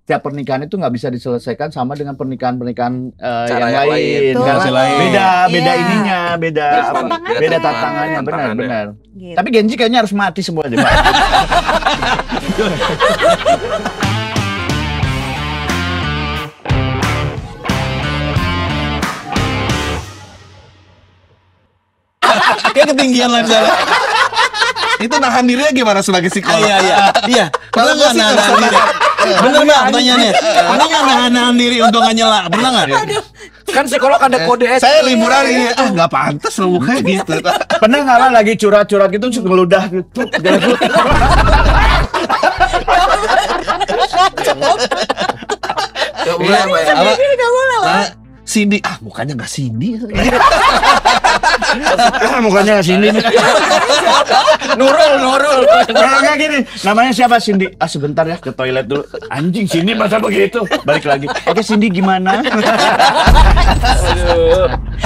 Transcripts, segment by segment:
tiap pernikahan itu nggak bisa diselesaikan sama dengan pernikahan-pernikahan yang yang lain. Betul. Karena beda Iya. ininya, beda Beda tantangannya, tantangannya. benar. Gitu. Tapi Genji kayaknya harus mati semua deh, Pak. Kayak ketinggian lah misalnya. Itu nahan dirinya gimana sebagai psikolog? Iya. Pernah nggak nahan diri? Bener nggak pertanyaannya? Pernah nggak nahan diri untuk nggak nyela? Pernah nggak? Kan psikolog ada kode etik. Saya liburan ini, nggak pantas lo mukanya gitu. Pernah nggak lah lagi curhat-curhat gitu, terus ngeludah gitu. Gak boleh Pak ya. Nggak boleh lah. Cindy, mukanya nggak Cindy. Mukanya sini nih. Nurul. Kalau nggak gini, namanya siapa Cindy? Sebentar ya ke toilet dulu. Anjing Cindy masa begitu? Balik lagi. Oke Cindy gimana?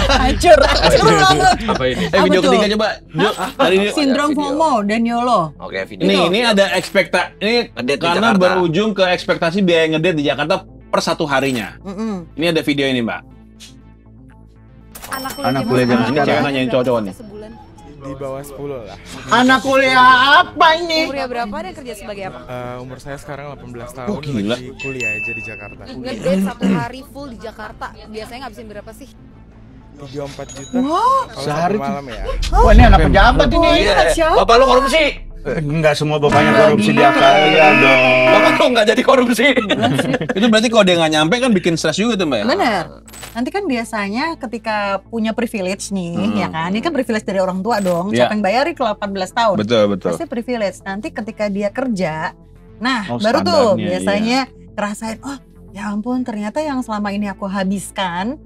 Hancur banget. Apa ini? Video tuh? ketiga coba. Yuk, hari ini. Sindrom video. FOMO dan YOLO. Oke, video. Ini ada ini Ngedate di karena Jakarta. berujung ke ekspektasi biaya ngedate di Jakarta per satu harinya. Ini ada video ini, Mbak. Anak kuliah zaman Ini cewek sekarang. nanyain cowok-cowok nih. Sebulan. Di bawah 10 lah. Anak kuliah apa ini? Umurnya berapa dan kerja sebagai apa? Umur saya sekarang 18 tahun, Oh, gila. lagi kuliah aja di Jakarta. Ngedate 1 hari full di Jakarta. Biasanya ngabisin berapa sih? 3-4 juta. Wow. Kalau Sehari satu malam ya. Wah ini anak pejabat ini. Iya. Siapa? Bapak lu korupsi. Enggak semua bapaknya korupsi dia kaya dong. Bapak lu nggak jadi korupsi. Itu berarti kalau dia nggak nyampe kan bikin stres juga tuh, Mbak ya? Bener. Nanti kan biasanya ketika punya privilege nih, ya kan? Ini kan privilege dari orang tua dong. Iya. Siapa yang bayarin kalau 18 tahun? Betul. Pasti privilege. Nanti ketika dia kerja, nah Oh, baru tuh standarnya, biasanya ngerasain, oh ya ampun ternyata yang selama ini aku habiskan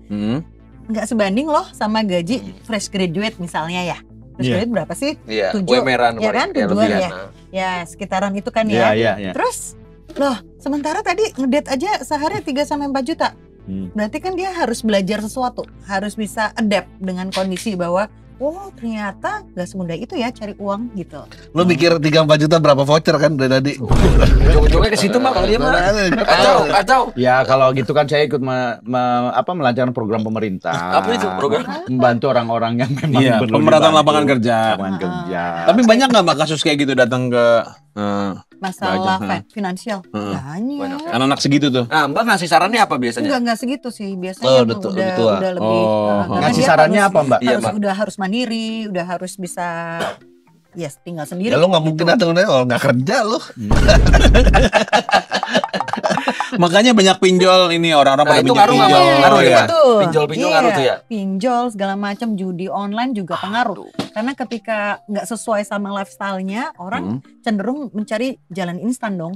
nggak sebanding loh sama gaji fresh graduate misalnya ya. Fresh graduate berapa sih? Iya, 7, UMR-an ya kan? ya, 7-an lebihan. ya. Ya sekitaran itu kan ya. Iya. Terus loh sementara tadi ngedate aja sehari 3-4 juta. Berarti kan dia harus belajar sesuatu, harus bisa adapt dengan kondisi bahwa oh ternyata gak semudah itu ya cari uang gitu. Lo mikir 3-4 juta berapa voucher kan dari tadi? Ujung-ujungnya ke situ mah kalau dia mah. Kacau. Ya kalau gitu kan saya ikut melancarkan program pemerintah. Apa itu program? Membantu orang-orang yang memang Iya, perlu pemerataan dibantu. lapangan kerja. Lapangan kerja. Tapi banyak nggak Mbak kasus kayak gitu datang ke Masalah Belajar, finansial banyak. anak-anak segitu tuh? Nah, Mbak ngasih sarannya apa biasanya? Enggak segitu sih biasanya Oh, yang udah udah, tua. udah lebih karena Ngasih dia sarannya harus- apa, Mbak? Iya, Mbak. udah harus mandiri, udah harus bisa tinggal sendiri. Ya lo nggak mungkin datang nggak kerja lo. Makanya banyak pinjol ini orang-orang Nah, pada itu pinjol ngaruh nggak, pinjol. Mbak? Ngaruh ya, Iya. Mbak? Pinjol-pinjol ngaruh tuh ya? Pinjol segala macam judi online juga pengaruh. Karena ketika nggak sesuai sama lifestyle-nya, orang cenderung mencari jalan instan dong.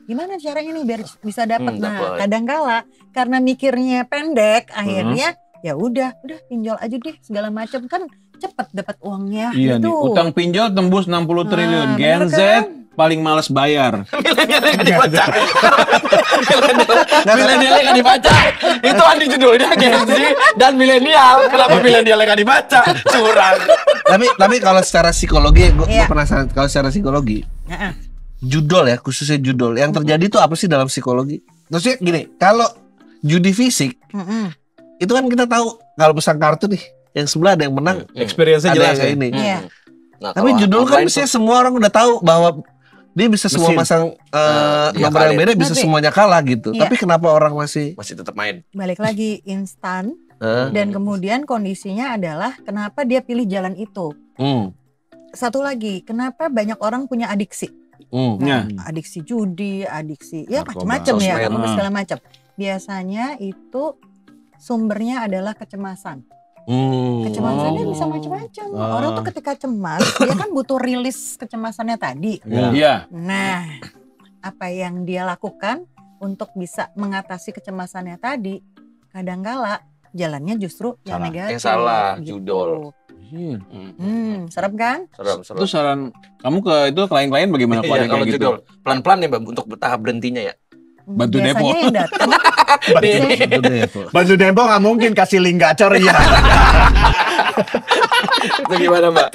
Gimana caranya nih biar bisa dapat? Nah, dapet. kadangkala karena mikirnya pendek, akhirnya ya udah pinjol aja deh segala macam kan cepet dapat uangnya. Iya nih, gitu. utang pinjol tembus 60 triliun. Gen bener Z kan? paling males bayar. Milenialnya nggak dibaca. Milenialnya nggak dibaca. Itu anti judulnya Gen Z dan milenial. Kenapa milenialnya nggak dibaca? Curang. Tapi kalau secara psikologi, gue Iya. penasaran kalau secara psikologi, Heeh. judul ya khususnya judul yang terjadi itu apa sih dalam psikologi? Maksudnya gini, kalau judi fisik Mm-mm. itu kan kita tahu kalau pesan kartu nih, yang sebelah ada yang menang, Experience-nya ada jelas yang ya. ini. Iya. Nah, Tapi kalau judul kan online mestinya semua orang udah tahu bahwa dia bisa semua Mesin. pasang dia nomor yang valid. beda, bisa Tapi- semuanya kalah gitu. Iya. Tapi kenapa orang masih masih tetap main. Balik lagi instan dan kemudian kondisinya adalah kenapa dia pilih jalan itu. Satu lagi, kenapa banyak orang punya adiksi? Ya. Adiksi judi, adiksi ya Narkoba, macam-macam ya, sosmed. narkoba segala macam. Biasanya itu sumbernya adalah kecemasan. Kecemasannya bisa macam-macam. Orang tuh ketika cemas, dia kan butuh rilis kecemasannya tadi. Iya. Nah, apa yang dia lakukan untuk bisa mengatasi kecemasannya tadi, kadangkala jalannya justru yang Salah. negatif. Yang salah, gitu. judul. Serem kan? Serem. Itu saran kamu ke itu klien-klien bagaimana Iya, kalau kalau kayak gitu? judul pelan-pelan ya, Mbak, untuk tahap berhentinya ya. Bantu Biasanya depo. yang datang Bantu Dempo nggak mungkin kasih link gacor ya. Itu gimana, Mbak?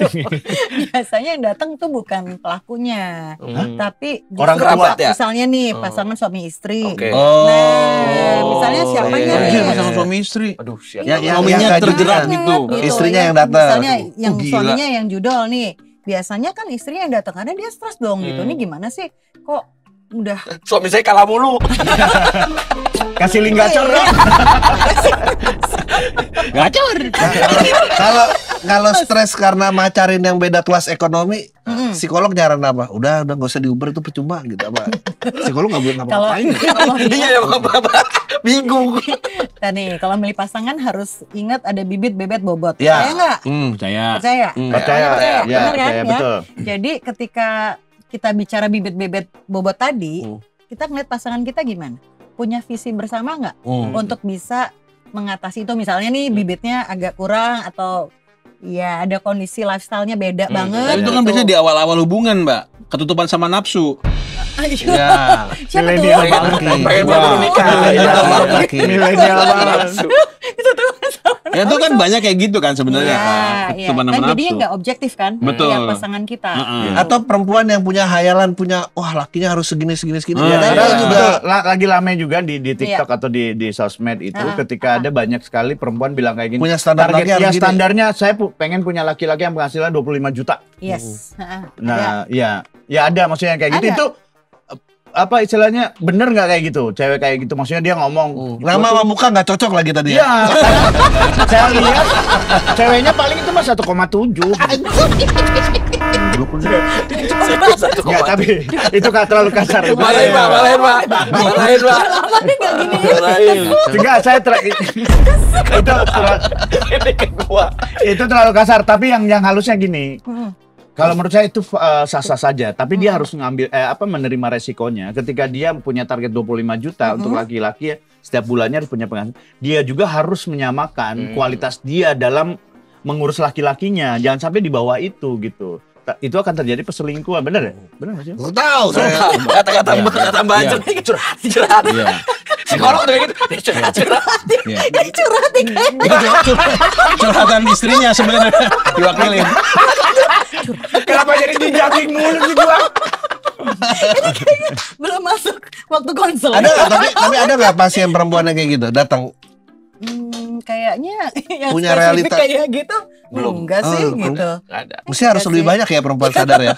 Biasanya yang datang tuh bukan pelakunya, tapi Orang justru kerabat ya? Misalnya nih pasangan suami istri. Oke. Nah, misalnya siapanya iya, nih? Anjir, pasangan suami istri. Aduh, siap. Suaminya nggak terjerat jadi. gitu. Istrinya yang ya. datang. Misalnya yang Gila. suaminya yang judol nih. Biasanya kan istrinya yang datang karena dia stres dong gitu. Nih gimana sih? Kok udah Suami saya kalah mulu. Kasih link gacor dong. Gacor. Kalau stres karena macarin yang beda kelas ekonomi, psikolog nyaran apa? Udah nggak usah di Uber, itu percuma gitu apa? Psikolog nggak boleh kalau ngapa-ngapain. Iya ya, Bapak. Bingung. Nah nih, kalau milih pasangan harus ingat ada bibit bebet bobot. Ya. Percaya nggak? Percaya. Percaya? Percaya. Percaya. Ya, Bener kan? percaya, Ya. betul. Jadi ketika kita bicara bibit bebet bobot tadi, kita ngeliat pasangan kita gimana? Punya visi bersama nggak untuk bisa mengatasi itu? Misalnya nih bibitnya agak kurang atau ya ada kondisi lifestyle-nya beda banget. Tapi itu kan biasanya di awal-awal hubungan, Mbak. Ketutupan sama nafsu. Ayo. Ya. Siapa tuh? Milenial banget. Pengen Wah. baru nikah. Milenial banget. Milenial banget. Itu tuh. Ya itu kan banyak kayak gitu kan sebenarnya kan. Iya. Ketutupan sama Kan nafsu. jadinya nggak objektif kan? Betul. Yang pasangan kita. Atau perempuan yang punya hayalan, punya wah lakinya harus segini. Ya, Ada ada juga. juga lagi rame juga di TikTok atau di sosmed itu ketika ada banyak sekali perempuan bilang kayak gini. Punya standar laki target harus ya gini. standarnya saya pengen punya laki-laki yang penghasilan 25 juta. Yes. Ada. Nah, ya ada maksudnya kayak gitu. Ada. Itu apa istilahnya bener nggak kayak gitu? Cewek kayak gitu maksudnya dia ngomong Nama sama muka nggak cocok lagi tadi ya. Iya. Saya lihat ceweknya paling itu mah 1,7. Enggak, tapi itu nggak terlalu kasar. Malahin, Pak. Malahin, Pak. Malahin. Enggak, Ini ke gua. itu terlalu kasar. Tapi yang halusnya gini. Kalau menurut saya itu sah-sah saja, tapi dia harus ngambil menerima resikonya. Ketika dia punya target 25 juta untuk laki-laki ya, setiap bulannya harus punya penghasilan. Dia juga harus menyamakan kualitas dia dalam mengurus laki-lakinya. Jangan sampai di bawah itu gitu. Itu akan terjadi perselingkuhan, bener ya? Bener nggak sih? Lu tahu saya. Kata-kata Mbak Ajeng. Curhat. Psikolog tuh kayak gitu. Curhat. Curhat nih. Curhatan istrinya sebenarnya diwakilin. Kenapa jadi dijating mulu sih gua? Belum masuk waktu konsul. Ada nggak? Tapi ada nggak pasien perempuan yang kayak gitu datang? Kayaknya yang Punya spesifik realitas. kayak gitu belum enggak sih gitu. Nggak ada. Mesti harus lebih banyak ya perempuan sadar ya.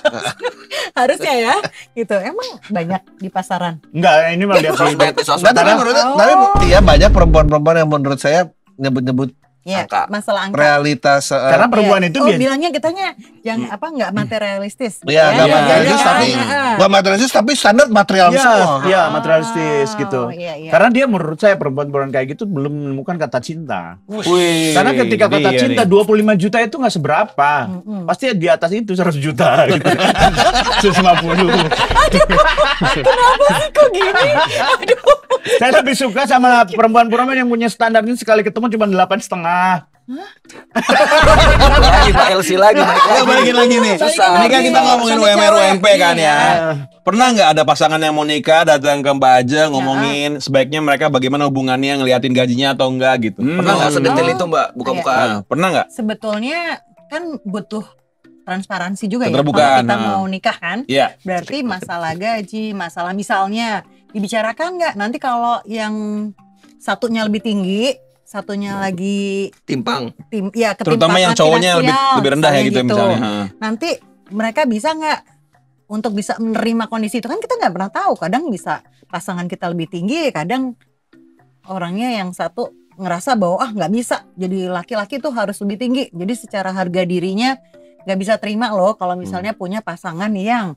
Harusnya ya gitu. Emang banyak di pasaran. Enggak, ini mah lihat sih. Nah, tapi tapi iya banyak perempuan-perempuan yang menurut saya nyebut-nyebut Ya, Angka. masalah angka. realitas. Karena perempuan itu biasa. bilangnya kitanya yang nggak materialistis. Ya, nggak Ya, materialistis ya, tapi ya. nggak materialistis tapi standar material semua. Iya, materialistis gitu. iya, iya. Karena dia menurut saya perempuan-perempuan kayak gitu belum menemukan kata cinta. Wih, Karena ketika kata iya cinta nih. 25 juta itu nggak seberapa. Pasti di atas itu 100 juta gitu. 150. Kenapa sih kok gini? Aduh. Saya lebih suka sama perempuan-perempuan yang punya standarnya sekali ketemu cuma 8,5. Lagi Pak LC lagi. Kita balikin lagi nih. Susah. Ini kan kita ngomongin Sama UMR cewek. UMP kan ya. Pernah nggak ada pasangan yang mau nikah datang ke Mbak Ajeng ngomongin sebaiknya mereka bagaimana hubungannya, ngeliatin gajinya atau enggak gitu? Pernah nggak sedetail itu, Mbak? Buka-bukaan. Nah, pernah nggak? Sebetulnya kan butuh transparansi juga ya. Keterbukaan, Kalau kita nah. mau nikah kan, Iya. berarti masalah gaji, masalah misalnya dibicarakan nggak nanti kalau yang satunya lebih tinggi, satunya lagi Timpang. ya Terutama yang ketimpangan cowoknya finansial, lebih rendah ya gitu misalnya misalnya. Ha. Nanti mereka bisa nggak untuk bisa menerima kondisi itu kan kita nggak pernah tahu. Kadang bisa pasangan kita lebih tinggi, kadang orangnya yang satu ngerasa bahwa nggak bisa. Jadi laki-laki tuh harus lebih tinggi. Jadi secara harga dirinya nggak bisa terima loh kalau misalnya punya pasangan yang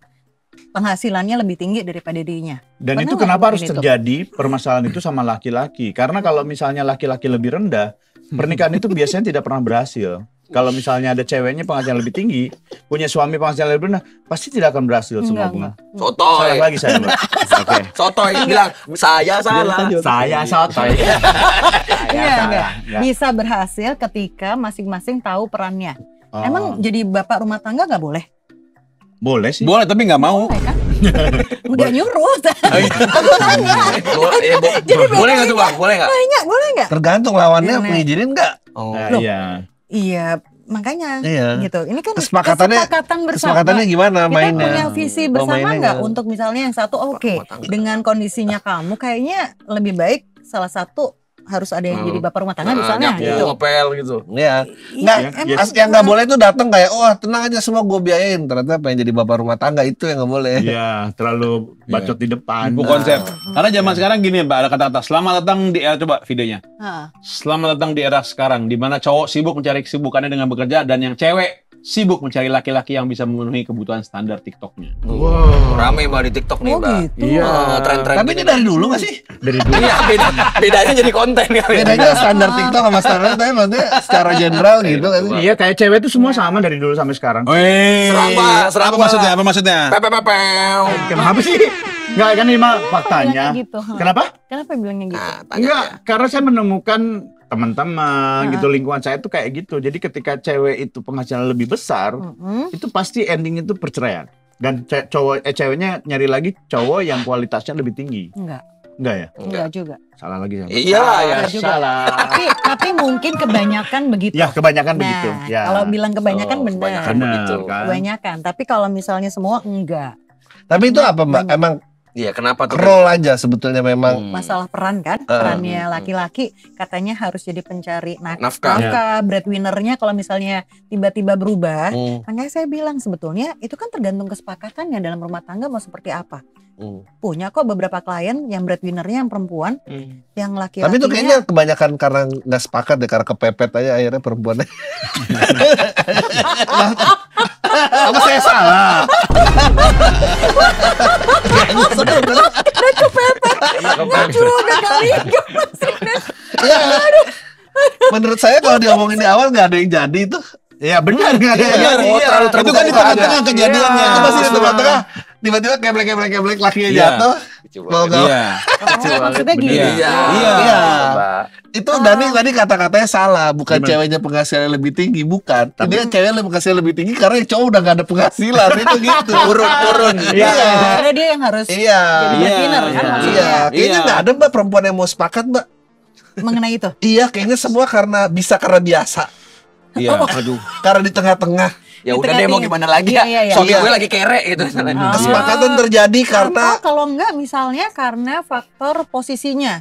penghasilannya lebih tinggi daripada dirinya. Dan Pernah itu nggak kenapa harus ngomongin itu? terjadi permasalahan itu sama laki-laki? Karena kalau misalnya laki-laki lebih rendah, pernikahan itu biasanya tidak pernah berhasil. Kalau misalnya ada ceweknya penghasilan lebih tinggi, punya suami penghasilan lebih rendah, pasti tidak akan berhasil semua hubungan. Sotoy. Salah lagi saya, Mbak. Oke. Sotoy bilang, saya salah. Saya sotoy. Enggak. Bisa berhasil ketika masing-masing tahu perannya. Oh. Emang jadi bapak rumah tangga nggak boleh? Boleh sih. Boleh tapi nggak mau. Boleh kan? Nggak nyuruh. Boleh nggak tuh, Bang? Boleh nggak? Boleh nggak? Tergantung lawannya Iya, Nek. ngizinin nggak? Oh. Nah, Loh. iya. Iya, Makanya Iya. gitu. Ini kan Kesepakatannya bersama. gimana Kita mainnya? punya visi bersama mainnya nggak nggak? untuk misalnya yang satu dengan kondisinya kamu kayaknya lebih baik salah satu harus ada yang jadi bapak rumah tangga misalnya nyapu, gitu. ngepel gitu. Iya. Iya, emang Yang nggak boleh itu datang kayak, oh tenang aja semua gue biayain. Ternyata pengen jadi bapak rumah tangga itu yang nggak boleh. Iya, terlalu bacot di depan. Tipu konsep. Karena zaman sekarang gini Mbak, ada kata-kata selamat datang di era, coba videonya. Heeh. Selamat datang di era sekarang di mana cowok sibuk mencari kesibukannya dengan bekerja dan yang cewek sibuk mencari laki-laki yang bisa memenuhi kebutuhan standar TikToknya. Wow. Rame Mbak di TikTok nih, Oh, Mbak. gitu. Iya. Tren-tren Tapi gini ini dari dulu nggak sih? Dari dulu. Iya, bedanya jadi konten kali. Bedanya standar TikTok sama standar tapi maksudnya secara general gitu kan. Iya, kayak cewek itu semua sama dari dulu sampai sekarang. Serang, Mbak, serang, Apa Mbak. maksudnya? Apa maksudnya? Pew. Kenapa sih? Enggak, kan ini mah faktanya. bilangnya gitu? Kenapa? Kenapa bilangnya gitu? Nah, tanya Enggak, aja. karena saya menemukan teman-teman gitu, lingkungan saya tuh kayak gitu. Jadi ketika cewek itu penghasilan lebih besar, itu pasti ending itu perceraian. Dan ceweknya nyari lagi cowok yang kualitasnya lebih tinggi. Enggak Enggak ya? juga. Salah lagi ya. Iya, ya. Enggak juga. Salah. Tapi mungkin kebanyakan begitu. Ya, kebanyakan Nah, begitu. Ya. kalau bilang kebanyakan benar. kebanyakan Benar, begitu. kan? Kebanyakan. Tapi kalau misalnya semua enggak. Tapi itu apa Mbak? Banyak. Emang Iya, kenapa tuh? role aja sebetulnya memang. Masalah peran kan, perannya laki-laki katanya harus jadi pencari Nafkah. breadwinner-nya kalau misalnya tiba-tiba berubah. Makanya saya bilang sebetulnya itu kan tergantung kesepakatannya dalam rumah tangga mau seperti apa. Punya kok beberapa klien yang breadwinner-nya yang perempuan, yang laki-lakinya. Tapi itu kayaknya kebanyakan karena nggak sepakat deh, karena kepepet aja akhirnya perempuannya. Apa saya salah? juga kali. Iya. Menurut saya kalau diomongin di awal nggak ada yang jadi itu. Iya, benar enggak ada. Iya, Oh, terlalu Itu kan di tengah-tengah kejadiannya. Itu pasti di tengah-tengah. Tiba-tiba keblek lakinya Iya. jatuh. Mau nggak? Iya. Maksudnya gini. Iya. Iya. Mbak. Itu Dani tadi kata-katanya salah, bukan Gimana? ceweknya penghasilan lebih tinggi, bukan. Dia cewek penghasilan lebih tinggi karena yang cowok udah gak ada penghasilan itu gitu. Turun. Iya. Karena dia yang harus Iya. jadi breadwinner kan Iya. maksudnya. Kayaknya Iya. nggak ada Mbak perempuan yang mau sepakat Mbak. Mengenai itu. Iya, kayaknya semua karena biasa. Iya. Aduh. Karena di tengah-tengah Ya Di udah deh mau tengah-tengah. gimana lagi ya? Iya, iya, Suami iya. gue lagi kere gitu misalnya. kesepakatan terjadi karena Atau kalau enggak misalnya karena faktor posisinya.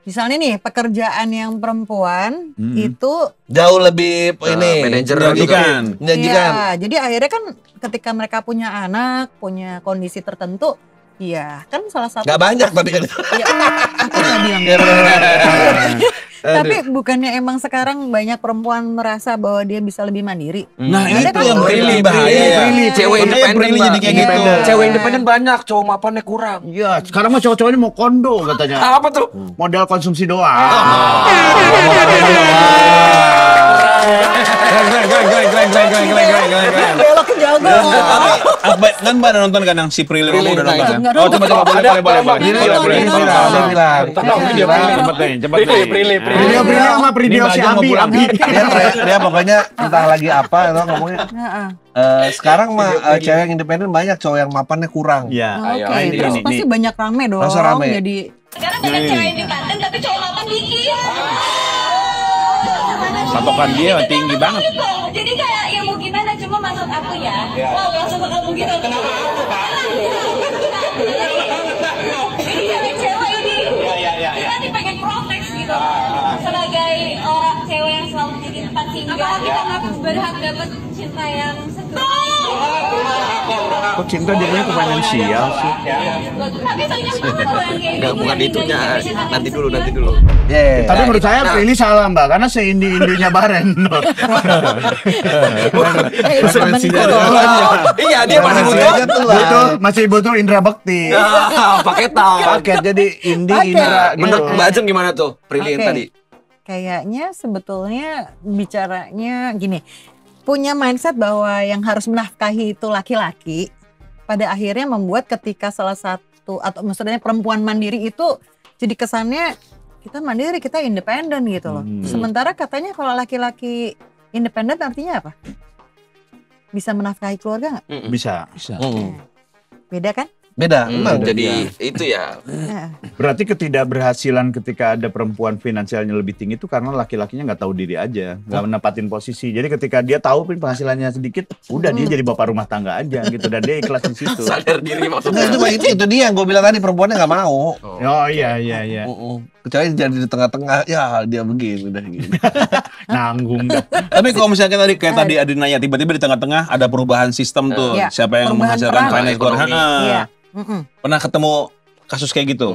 Misalnya nih pekerjaan yang perempuan itu jauh lebih ini Manajer Menjanjikan. menjanjikan. iya, jadi akhirnya kan ketika mereka punya anak, punya kondisi tertentu, iya kan salah satu. Gak banyak tapi kan. Iya, aku nggak bilang. Iya, benar. Tapi bukannya emang sekarang banyak perempuan merasa bahwa dia bisa lebih mandiri? Nah, Ada itu kan yang Prilly, bahaya ya. Cewek Makanya independen, Prilly Mbak. jadi kayak Iya. gitu. Cewek independen banyak, cowok mapannya kurang. Iya, sekarang mah cowok-cowoknya mau kondo katanya. Apa tuh? Modal konsumsi doang. Belok ke jago. Kan Mbak udah nonton kan yang si Prilly ngomong udah nonton kan? Nggak Oh, nonton. coba boleh. Nonton, Boleh, nonton, boleh, nonton, boleh. nonton. Dia bilang. Cepet nih. Prilly. Video sama video si Abi. Dia pokoknya entah lagi apa itu ngomongnya. Heeh. Sekarang mah cewek yang independen banyak, cowok yang mapannya kurang. Iya. Oke, ini, terus ini, pasti ini. banyak rame dong. Langsung rame. Jadi Sekarang banyak cewek independen tapi cowok mapan dikit. Patokan dia tinggi banget. Jadi kayak ya mau gimana cuma maksud aku ya. Wow, maksud aku gitu. Ini cewek-cewek ini. Kita nih pengen protes gitu. Sebagai orang cewek yang selalu jadi tempat singgah. Apakah kita nggak berhak dapat cinta yang setuju? Kok cinta jadinya ke finansial sih? Tapi soalnya semua kalau yang kayak Enggak, gitu, bukan yang itunya. independen, Nanti dulu. Yeah. Tapi menurut saya Nah. Prilly salah Mbak, karena seindi-indinya Baren. Referensinya ada. Iya, dia masih butuh. Referensinya tuh lah. Butuh, masih butuh Indra Bekti. Paketan. Paket jadi Indi Paket. Indra gitu. Menurut Mbak Jem gimana tuh? Prilly yang Oke. tadi. kayaknya sebetulnya bicaranya gini, punya mindset bahwa yang harus menafkahi itu laki-laki, pada akhirnya membuat ketika salah satu atau maksudnya perempuan mandiri itu jadi kesannya kita mandiri, kita independen gitu loh. Sementara katanya kalau laki-laki independen artinya apa? Bisa menafkahi keluarga nggak? Bisa. Beda kan? Beda. Emang. Jadi itu ya. Berarti ketidakberhasilan ketika ada perempuan finansialnya lebih tinggi itu karena laki-lakinya nggak tahu diri aja, nggak menempatin posisi. Jadi ketika dia tahu penghasilannya sedikit, udah dia jadi bapak rumah tangga aja gitu dan dia ikhlas di situ. Sadar diri maksudnya. Itu dia yang gue bilang tadi, perempuannya nggak mau. Oh iya. Kecuali jadi di tengah-tengah, ya dia begini udah gini. Nanggung dah. Tapi kalau misalnya kayak tadi Adi nanya, tiba-tiba di tengah-tengah ada perubahan sistem tuh, Iya. siapa yang Perubahan menghasilkan peran. finance keluarga. Iya. Pernah ketemu kasus kayak gitu?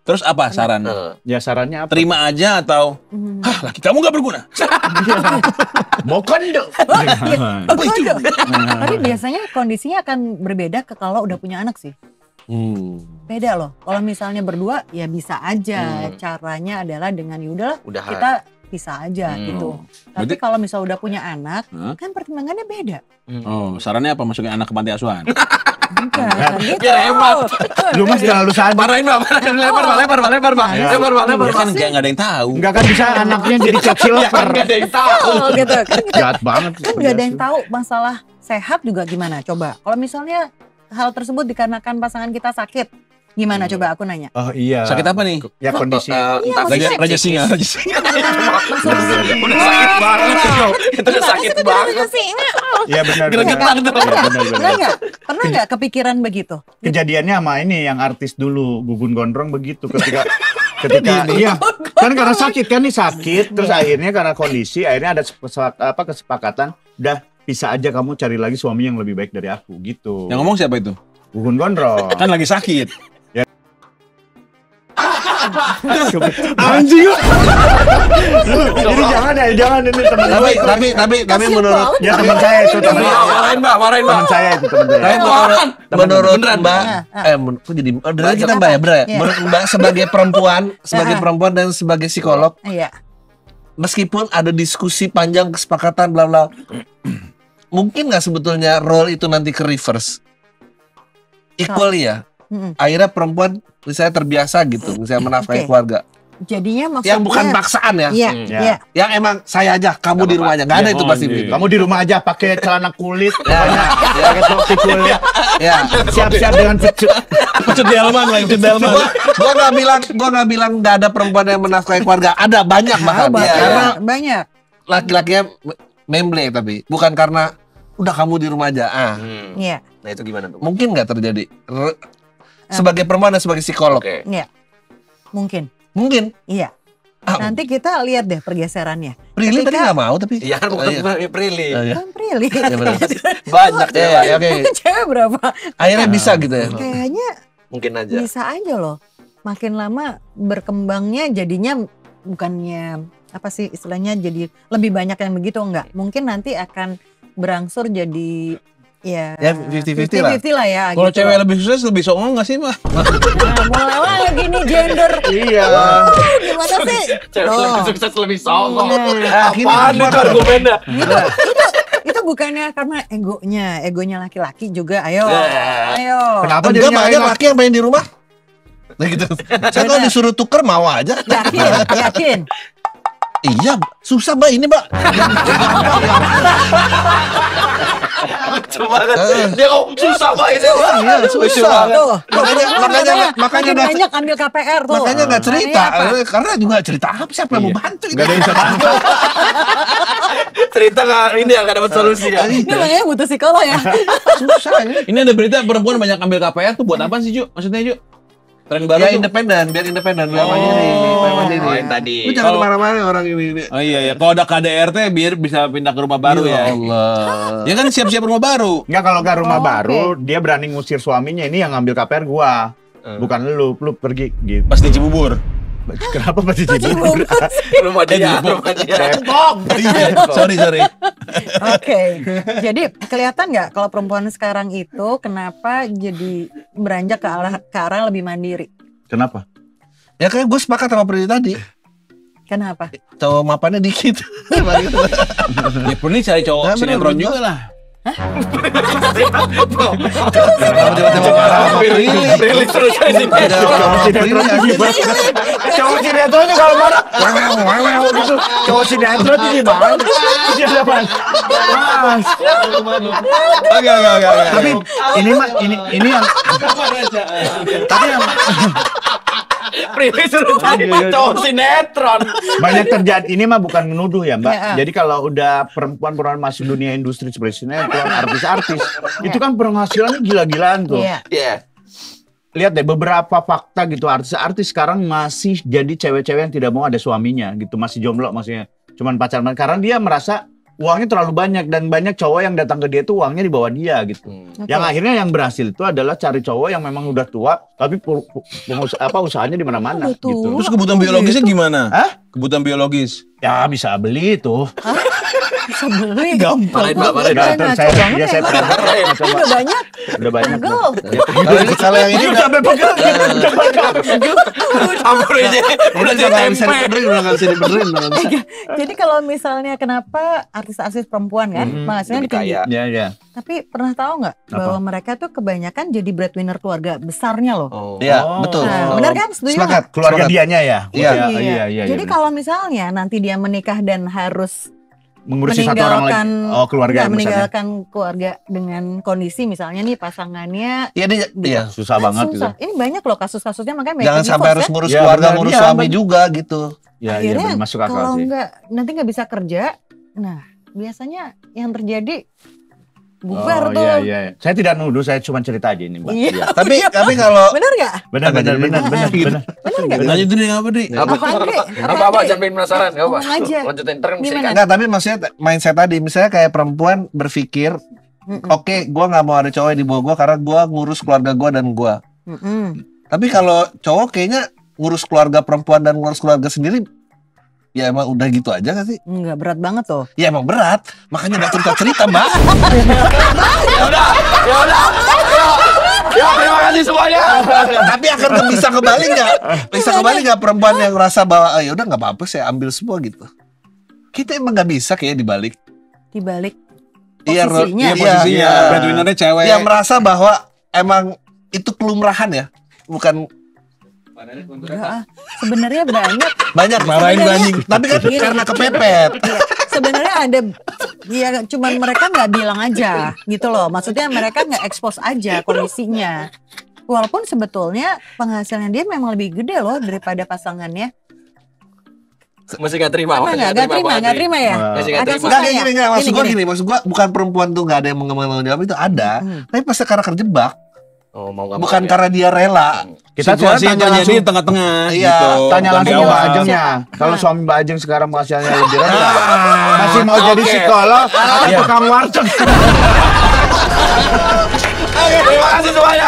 Terus apa saran? Ya sarannya apa? Terima aja atau, hah laki kamu gak berguna? Mau kondo. Apa itu? Tapi biasanya kondisinya akan berbeda kalau udah punya anak sih. Beda loh. Kalau misalnya berdua ya bisa aja. Caranya adalah dengan yaudah Udahan. kita bisa aja gitu. Tapi kalau misalnya udah punya anak, kan pertimbangannya beda. Oh, sarannya apa? Masukin anak ke panti asuhan? Bukan gitu. Biar hemat. Lu mas terlalu sadar. Marahin Pak, lebar Pak. Ya kan nggak ada yang tahu. Enggak kan bisa anaknya jadi cat silver. Nggak ada yang tahu. Oh, gitu kan. Jahat banget. Kan nggak ada yang tahu masalah sehat juga gimana. Coba kalau misalnya hal tersebut dikarenakan pasangan kita sakit, gimana coba aku nanya. Oh iya. Sakit apa nih? Ya kondisi. Entah Raja singa. udah sakit banget itu. Itu udah sakit banget. Iya benar. Gregetan tuh. Pernah nggak kepikiran begitu? Kejadiannya sama ini yang artis dulu Gugun Gondrong begitu ketika iya kan karena sakit kan nih sakit terus akhirnya karena kondisi akhirnya ada kesepakatan udah bisa aja kamu cari lagi suami yang lebih baik dari aku gitu. Yang ngomong siapa itu? Gugun Gondrong. Kan lagi sakit. Anjing. Jadi jangan ini teman gue. Tapi menurut Ya teman saya itu teman saya. Marahin Mbak. Teman saya itu teman saya. menurut Mbak, kok jadi udah kita Mbak ya, Bra. Menurut Mbak sebagai perempuan dan sebagai psikolog, Iya. meskipun ada diskusi panjang kesepakatan bla bla, mungkin nggak sebetulnya role itu nanti ke reverse, equally ya. Akhirnya perempuan misalnya terbiasa gitu, misalnya menafkahi keluarga. Jadinya maksudnya Yang bukan paksaan ya. Iya. Yang emang saya aja, kamu di rumah aja. Nggak ada itu pasti. Kamu di rumah aja pakai celana kulit, pakai topi kulit. Ya. Siap-siap dengan pecut. Pecut di halaman lagi, pecut di halaman. Gua nggak bilang nggak ada perempuan yang menafkahi keluarga. Ada banyak bahkan. Karena banyak. laki-lakinya memble tapi bukan karena udah kamu di rumah aja. Iya. Nah itu gimana tuh? Mungkin nggak terjadi sebagai perempuan dan sebagai psikolog. Oke. Iya. Mungkin. Mungkin. Iya. Nanti kita lihat deh pergeserannya. Prilly tadi nggak mau tapi. Iya kan bukan Prilly. Kan Prilly. Banyak ya. Oke. Cewek berapa? Akhirnya bisa gitu ya. Kayaknya Mungkin aja. bisa aja loh. Makin lama berkembangnya jadinya bukannya apa sih istilahnya jadi lebih banyak yang begitu enggak. Mungkin nanti akan berangsur jadi ya 50-50 lah. 50-50 lah ya. Kalau gitu. cewek lebih sukses lebih songong nggak sih, Mbak? Nah, mulai lagi nih gender. Iya. Gimana sih? Cewek Tuh. lebih sukses lebih songong. Nah, Apaan itu argumennya? itu bukannya karena egonya laki-laki juga. Ayo. Kenapa Enggak jadi banyak laki yang main di rumah. Nah gitu. Saya kalau disuruh tuker mau aja. Yakin. Iya, susah Mbak ini Mbak. Lucu banget. Dia kok susah banget itu. Iya, susah. Tuh. Makanya makin nggak banyak ambil KPR tuh. makanya nggak cerita, Makanya apa? karena juga cerita apa siapa yang mau bantu ini. Gak ada yang bisa bantu. Cerita nggak ini ya nggak dapat solusi ya. Ini makanya butuh psikolog ya. Susah ini. Ini ada berita perempuan banyak ambil KPR tuh buat apa sih, Ju? Maksudnya, Ju? Tren baru Ya tuh. independen, biar mandiri, mandiri. Oh, yang tadi. Lu jangan marah-marah orang ini. Oh iya ya, kalau ada KDRT biar bisa pindah ke rumah baru ya. Allah. Ya kan siap-siap rumah baru. Enggak kalau ke rumah Oh, baru, dia berani ngusir suaminya. Ini yang ngambil KPR gua. Bukan lu pergi gitu. Pas di Cibubur. Kenapa pasti Cibubur? Rumah dia. Depok. Sorry. Oke. Jadi kelihatan nggak kalau perempuan sekarang itu kenapa jadi beranjak ke arah lebih mandiri? Kenapa? Ya kayak gue sepakat sama Prilly tadi. Kenapa? Cowok mapannya dikit. Ya perlu cari cowok Nah, sinetron bener, juga lah. Prilly terus ini. Cowok sinetronnya kalau marah, wow gitu. Cowok sinetron ini gimana? Siapa? Mas. Oke. Tapi ini yang tapi yang Prilly suruh cari cowok sinetron. banyak terjadi. Ini mah bukan menuduh ya, Mbak. Ya. Jadi kalau udah perempuan masuk dunia industri seperti sinetron, artis-artis, itu kan penghasilannya gila-gilaan tuh. Iya. Iya. Lihat deh beberapa fakta gitu, artis-artis sekarang masih jadi cewek-cewek yang tidak mau ada suaminya gitu, masih jomblo maksudnya. Cuman pacaran karena dia merasa uangnya terlalu banyak dan banyak cowok yang datang ke dia tuh uangnya di bawah dia gitu. Yang akhirnya yang berhasil itu adalah cari cowok yang memang udah tua tapi usahanya di mana-mana Udah tua. gitu. Terus kebutuhan biologisnya gimana? Hah? Kebutuhan biologis. Ya bisa beli tuh. Bisa beli. Marahin, Mbak, marahin. Nah, Ngaco saya banget saya ya, pernah coba. Udah banyak. Udah banyak. Pegel. Kalau yang ini udah Sampai pegel. Campur aja. Udah jadi nggak bisa tempe. dibenerin, udah nggak bisa dibenerin, udah nggak bisa. Jadi kalau misalnya kenapa artis-artis perempuan kan penghasilannya Lebih kaya. tinggi. Ya. Tapi pernah tahu nggak bahwa mereka tuh kebanyakan jadi breadwinner keluarga besarnya loh. Oh. Iya, Oh. betul. Nah, benar kan? Setuju nggak? Sepakat. Keluarga Sepakat. dianya ya. Iya. Jadi iya. kalau misalnya nanti dia menikah dan harus mengurusi satu orang lagi. Oh, keluarga nggak, misalnya. meninggalkan keluarga dengan kondisi misalnya nih pasangannya Iya, iya. Susah banget gitu. susah. Ini banyak loh kasus-kasusnya makanya banyak Jangan yang sampai divorce, harus kan? ngurus Ya, keluarga, benar, ngurus iya, suami benar. juga gitu. Ya, Akhirnya masuk akal kalau sih. nanti nggak bisa kerja, nah biasanya yang terjadi bubar tuh. Iya. Saya tidak nuduh, saya cuma cerita aja ini, Mbak. Iya. Iya. Tapi kalau Bener nggak? Benar. Bener nggak? lanjut dulu apa nih? Apa Andre? Apa jangan bikin penasaran, enggak apa. Ngomong aja. Lanjutin ntar kan Gimana? enggak, tapi maksudnya mindset tadi, misalnya kayak perempuan berpikir, oke, gua nggak mau ada cowok di bawah gua karena gua ngurus keluarga gua dan gua. Tapi kalau cowok kayaknya ngurus keluarga perempuan dan ngurus keluarga sendiri, ya emang udah gitu aja gak sih? Enggak berat banget tuh. Ya emang berat, makanya gak cerita-cerita, Mbak. Ya, terima kasih semuanya. Tapi akan bisa kembali nggak? Bisa kembali nggak perempuan yang ngerasa bahwa ya udah nggak apa-apa, saya ambil semua gitu. Kita emang nggak bisa kayak dibalik. Dibalik Iya, posisinya. iya, Posisinya breadwinner-nya cewek. Yang merasa bahwa emang itu kelumrahan ya, bukan Enggak, sebenarnya banyak marahin Sebenarnya- anjing. Tapi kan Gini. karena kepepet. Iya, sebenarnya ada ya cuman mereka nggak bilang aja gitu loh. Maksudnya mereka nggak expose aja kondisinya. Walaupun sebetulnya penghasilannya dia memang lebih gede loh daripada pasangannya. Masih nggak terima. Apa nggak terima ya? Masih nggak Agak terima. susah Enggak ya? gini, maksud gua Gini. gini, maksud gua bukan perempuan tuh nggak ada yang mengemban jawab, itu ada. Tapi pas sekarang terjebak, Oh, mau nggak bukan mau ya. karena dia rela. Kita Situasi tanya yang langsung terjadi di tengah-tengah Iya, gitu. tanya Bukan langsung di ke Mbak awal. Ajengnya. Kalau suami Mbak Ajeng sekarang penghasilannya lebih rendah, Ah. masih mau jadi Oke. psikolog atau tukang warteg? Oke, terima kasih semuanya.